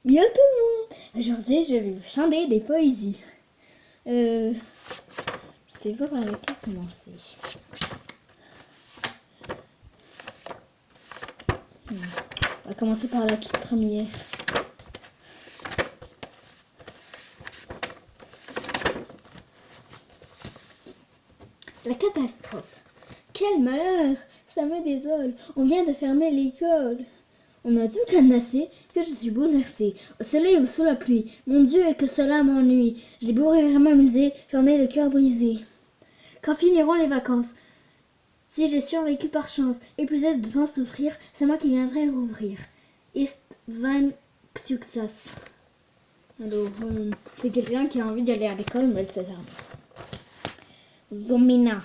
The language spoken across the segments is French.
Yo tout le monde! Aujourd'hui, je vais vous chanter des poésies. Je sais pas par laquelle commencer. On va commencer par la toute première. La catastrophe. Quel malheur! Ça me désole. On vient de fermer l'école. On m'a tout cadenassé, que je suis bouleversée. Au soleil ou sous la pluie, mon Dieu, et que cela m'ennuie. J'ai beau rire et m'amuser, j'en ai le cœur brisé. Quand finiront les vacances? Si j'ai survécu par chance, épuisé de tant souffrir, c'est moi qui viendrai rouvrir. Istvan Xuxas. Alors, c'est quelqu'un qui a envie d'y aller à l'école, mais elle s'est fermée. Zomina.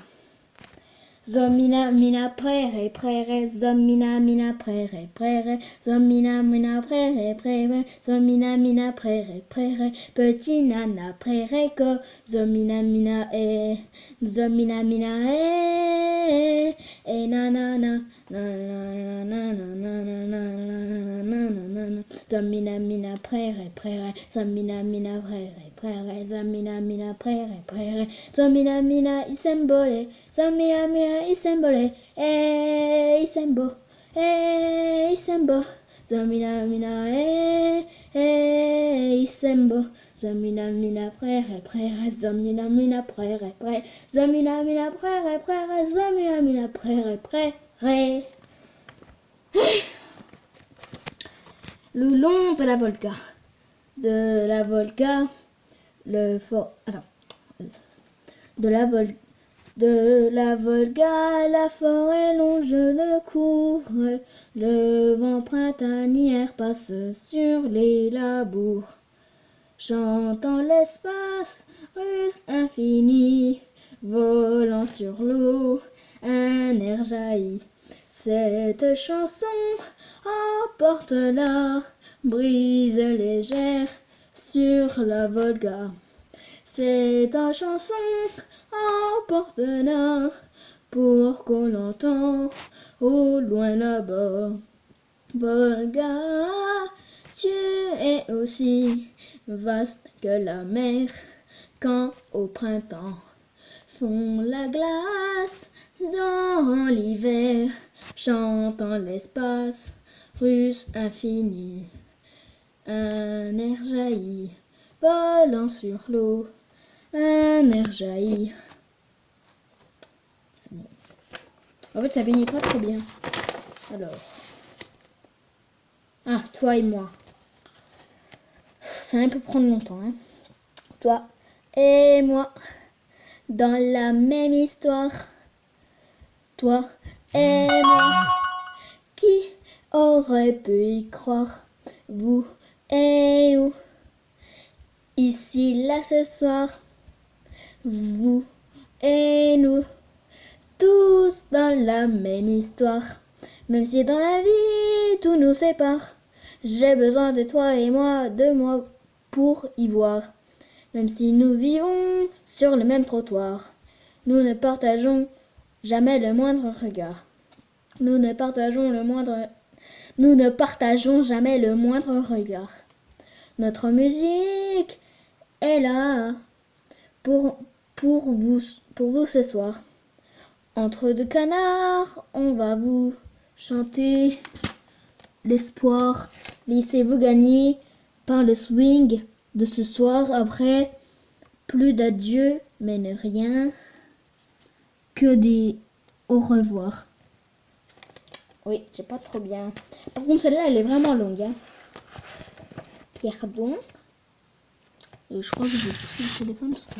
Zomina, mina, prère, prère, zomina, mina, prère, prère, zomina, mina, prère, prère, zomina, mina, prère, prère, petit nana, prère, ko, zomina, mina, zomina, mina, nanana, zomina, mina, prère, prère, zomina, mina, prère, prère, zomina, mina, prère, prère, zomina, mina, isembole, zomina, mina, isembole, isembo, isembo, zomina, mina, isembo, zomina, mina, prère, prère, zomina, mina, prère, prère, zomina, mina, prère, prère, zomina, mina, prère, prère. Le long de la Volga. De la Volga, le fort. Attends. De la Volga, la forêt longe le cours. Le vent printanier passe sur les labours. Chantant l'espace russe infini, volant sur l'eau, un air jaillit. Cette chanson emporte la brise légère sur la Volga. Cette chanson emporte la pour qu'on l'entend au loin là-bas. Volga, tu es aussi vaste que la mer quand au printemps fond la glace dans l'hiver, chantant l'espace russe infini. Un air jaillit, volant sur l'eau, un air jaillit. C'est bon. En fait, ça finit pas trop bien. Alors. Ah, toi et moi. Ça peut prendre longtemps, hein. Toi et moi, dans la même histoire. Toi et moi, qui aurait pu y croire? Vous et nous, ici, là, ce soir. Vous et nous, tous dans la même histoire. Même si dans la vie, tout nous sépare. J'ai besoin de toi et moi, de moi, pour y voir. Même si nous vivons sur le même trottoir, nous ne partageons jamais le moindre regard. Nous ne partageons jamais le moindre regard. Notre musique est là pour vous ce soir. Entre deux canards, on va vous chanter l'espoir. Laissez-vous gagner par le swing de ce soir. Après, plus d'adieu, mais ne rien que des au revoir. Oui, c'est pas trop bien. Par contre, celle-là, elle est vraiment longue. Hein. Pardon. Et je crois que je vais pousser le téléphone parce que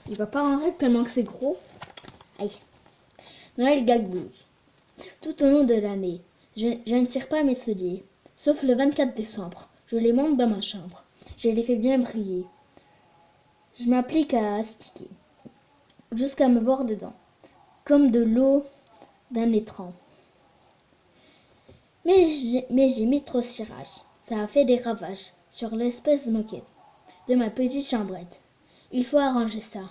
il va pas en règle tellement que c'est gros. Aïe. Noël Gag Blues. Tout au long de l'année, je ne tire pas mes souliers. Sauf le 24 décembre. Je les monte dans ma chambre. Je les fais bien briller. Je m'applique à astiquer. Jusqu'à me voir dedans. Comme de l'eau d'un étran. Mais j'ai mis trop de cirage. Ça a fait des ravages sur l'espèce de moquette de ma petite chambrette. Il faut arranger ça.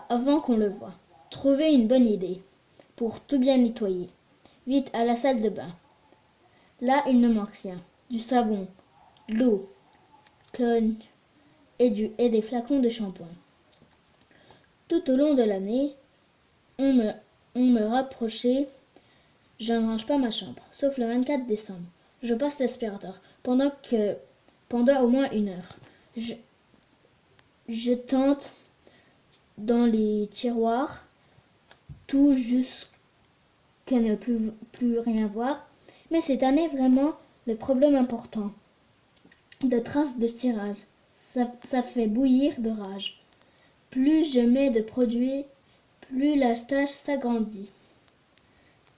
Avant qu'on le voie. Trouver une bonne idée. Pour tout bien nettoyer. Vite à la salle de bain. Là, il ne manque rien. Du savon, l'eau, clogne et des flacons de shampoing. Tout au long de l'année, on me rapprochait. Je ne range pas ma chambre, sauf le 24 décembre. Je passe l'aspirateur pendant au moins 1 heure. Je tente dans les tiroirs, tout jusqu'à ne plus rien voir. Mais cette année, vraiment, le problème important, de traces de tirage, ça fait bouillir de rage. Plus je mets de produits, plus la tache s'agrandit.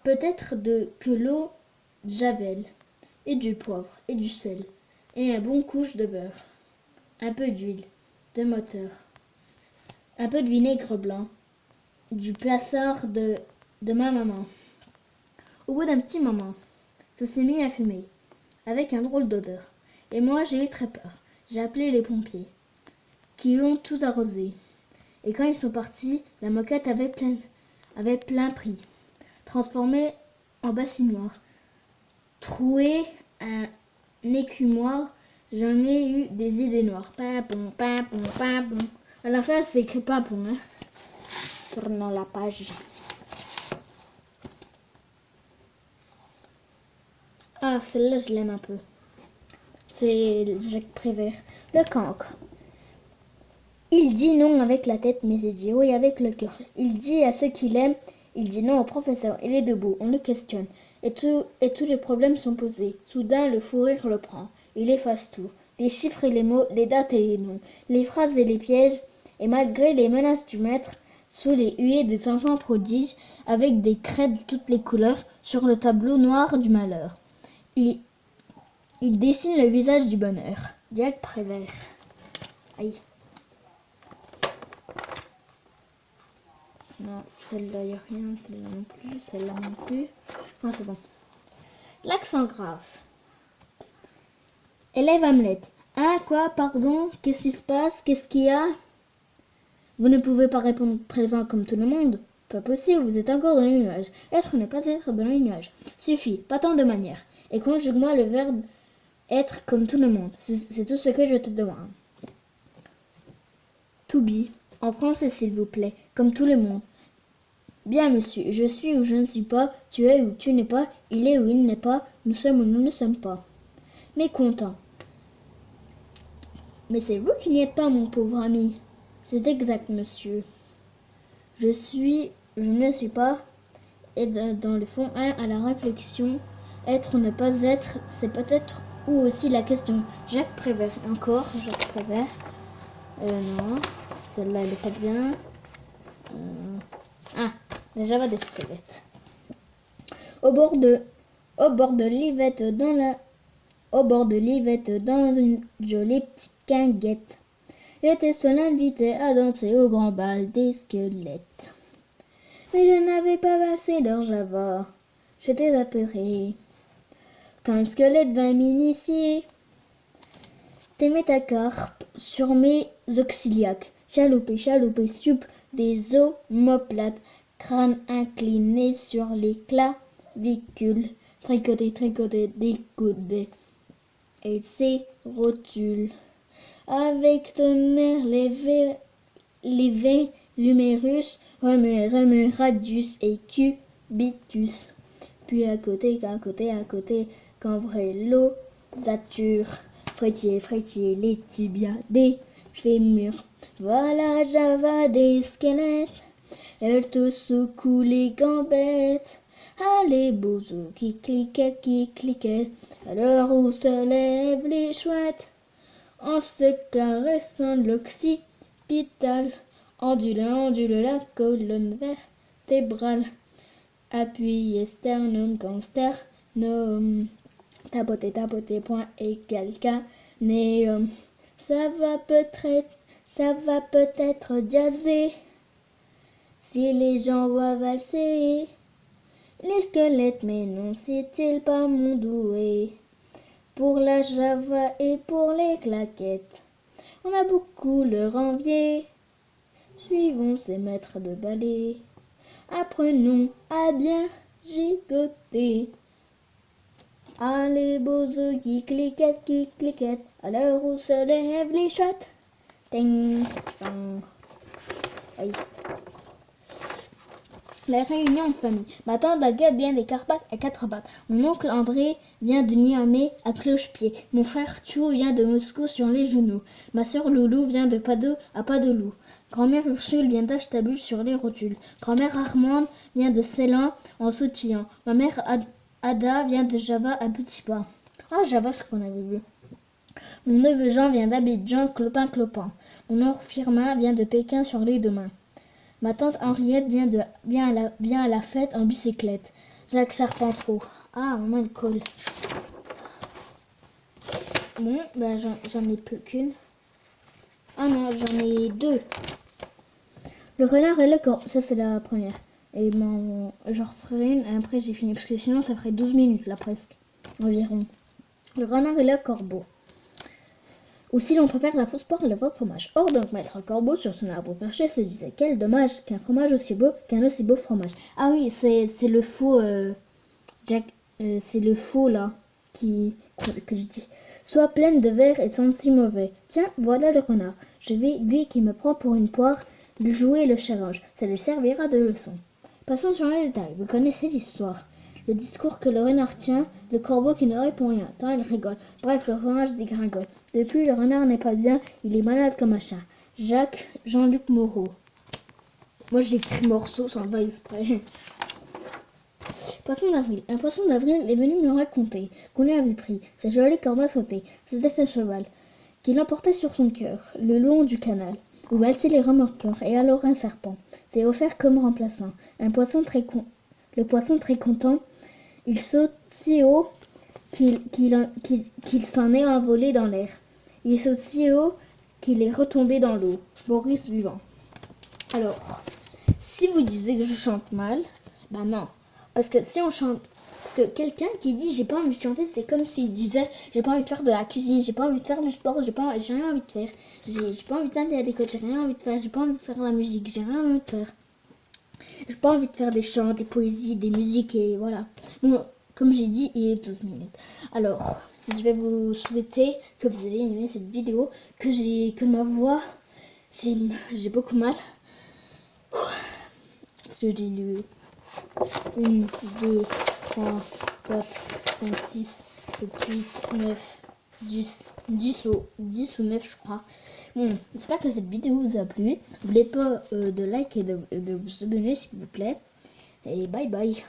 Peut-être que l'eau de javel, et du poivre, et du sel, et un bon couche de beurre, un peu d'huile, de moteur, un peu de vinaigre blanc, du plassard de ma maman. Au bout d'un petit moment, ça s'est mis à fumer, avec un drôle d'odeur. Et moi, j'ai eu très peur. J'ai appelé les pompiers, qui ont tous arrosé. Et quand ils sont partis, la moquette avait plein prix. Transformée en bassinoire, troué un écumoire, j'en ai eu des idées noires. Pimpon, pimpon, pimpon. À la fin, c'est écrit pimpon, hein. Tournons la page. Ah, celle-là, je l'aime un peu. C'est Jacques Prévert. Le cancre. Il dit non avec la tête, mais il dit oui avec le cœur. Il dit à ceux qu'il aime, il dit non au professeur. Il est debout, on le questionne. Et tous les problèmes sont posés. Soudain, le fou rire le prend. Il efface tout. Les chiffres et les mots, les dates et les noms, les phrases et les pièges. Et malgré les menaces du maître, sous les huées des enfants prodiges, avec des craies de toutes les couleurs, sur le tableau noir du malheur. Il dessine le visage du bonheur. Jacques Prévert. Aïe. Non, celle-là, il n'y a rien. Celle-là non plus. Celle-là non plus. Non, c'est bon. L'accent grave. Élève Hamlet. Hein, quoi, pardon? Qu'est-ce qui se passe? Qu'est-ce qu'il y a? Vous ne pouvez pas répondre présent comme tout le monde. Pas possible, vous êtes encore dans les nuages. Être ou ne pas être dans les nuages. Suffit, pas tant de manières. Et conjugue-moi le verbe être comme tout le monde. C'est tout ce que je te demande. To be. En français, s'il vous plaît. Comme tout le monde. Bien, monsieur. Je suis ou je ne suis pas. Tu es ou tu n'es pas. Il est ou il n'est pas. Nous sommes ou nous ne sommes pas. Mécontent. Mais c'est vous qui n'y êtes pas, mon pauvre ami. C'est exact, monsieur. Je ne suis pas. Et dans le fond 1 à la réflexion, être ou ne pas être, c'est peut-être ou aussi la question. Jacques Prévert. Encore Jacques Prévert. Non, celle-là elle est pas bien. La Java des squelettes. Au bord de l'Yvette dans une jolie petite quinguette. Il était seul invité à danser au grand bal des squelettes. Mais je n'avais pas valsé leur Java. J'étais apeuré. Quand un squelette vint m'initier, tes métacarpes sur mes auxiliaques, chaloupé, souple, des omoplates, crâne incliné sur les clavicules, tricoté, découdé, et ses rotules. Avec tonnerre, les l'humérus, remue, radius et cubitus. Puis à côté, cambré l'osature, frétiller les tibias des fémurs. Voilà Java des squelettes, elle te secoue les gambettes. Ah, les bozos qui cliquaient, à l'heure où se lèvent les chouettes, en se caressant l'occipital, ondule la colonne vertébrale, appuyez sternum quand sternum, tapoter, point égal canéum. Ça va peut-être jaser, si les gens voient valser les squelettes, mais non, c'est-il pas mon doué pour la Java et pour les claquettes. On a beaucoup leur envier. Suivons ces maîtres de ballet. Apprenons à bien gigoter. Ah, les beaux œufs qui cliquettent, à l'heure où se lèvent les chouettes. Ding, dong. Aïe. La réunion de famille. Ma tante Agathe vient des Carpates à 4 pattes. Mon oncle André vient de Niamey à cloche-pied. Mon frère Tchou vient de Moscou sur les genoux. Ma sœur Loulou vient de Padoue à pas de loup. Grand-mère Ursule vient d'Achetabuche sur les rotules. Grand-mère Armande vient de Ceylan en sautillant. Ma mère Ada vient de Java à petits pas. Ah, Java, ce qu'on avait vu. Mon neveu Jean vient d'Abidjan, clopin. Mon oncle Firmin vient de Pékin sur les deux mains. Ma tante Henriette vient à la fête en bicyclette. Jacques Charpentreau. Ah, maman, elle colle. Bon, ben j'en ai plus qu'une. Ah non, j'en ai deux. Le renard et le corbeau. Ça, c'est la première. Et j'en referai une. Après, j'ai fini. Parce que sinon, ça ferait 12 minutes, là, presque. Environ. Le renard et le corbeau. Ou si l'on préfère la fausse poire et le vrai fromage. Or donc maître Corbeau sur son arbre perché se disait quel dommage qu'un fromage aussi beau qu'un aussi beau fromage. Ah oui, c'est le faux Jack, c'est le faux là que je dis. Sois pleine de verre et sans si mauvais. Tiens, voilà le renard. Je vais, lui qui me prend pour une poire, lui jouer le challenge. Ça lui servira de leçon. Passons sur les détails. Vous connaissez l'histoire. Le discours que le renard tient, le corbeau qui ne répond rien, tant il rigole. Bref, le fromage dégringole. Depuis, le renard n'est pas bien, il est malade comme un chat. Jacques Jean-Luc Moreau. Moi, j'ai écrit morceau sans faire exprès. Poisson d'avril. Un poisson d'avril est venu me raconter qu'on lui avait pris sa jolie corde à sauter. C'était un cheval qui l'emportait sur son cœur, le long du canal, où valsaient les remorqueurs, et alors un serpent s'est offert comme remplaçant. Le poisson très content, il saute si haut qu'il s'en est envolé dans l'air. Il saute si haut qu'il est retombé dans l'eau. Boris Vivant. Alors, si vous disiez que je chante mal, ben non. Parce que si on chante... Parce que quelqu'un qui dit j'ai pas envie de chanter, c'est comme s'il disait j'ai pas envie de faire de la cuisine, j'ai pas envie de faire du sport, j'ai rien envie de faire. J'ai pas envie d'aller à l'école, j'ai rien envie de faire, j'ai pas envie de faire la musique, j'ai rien envie de faire. J'ai pas envie de faire des chants, des poésies, des musiques et voilà. Bon, comme j'ai dit, il est 12 minutes. Alors, je vais vous souhaiter que vous avez aimé cette vidéo, que ma voix, j'ai beaucoup mal. Parce que j'ai lu 1, 2, 3, 4, 5, 6, 7, 8, 9, 10 ou 9 je crois. Bon, j'espère que cette vidéo vous a plu. N'oubliez pas de like et de vous abonner s'il vous plaît. Et bye bye.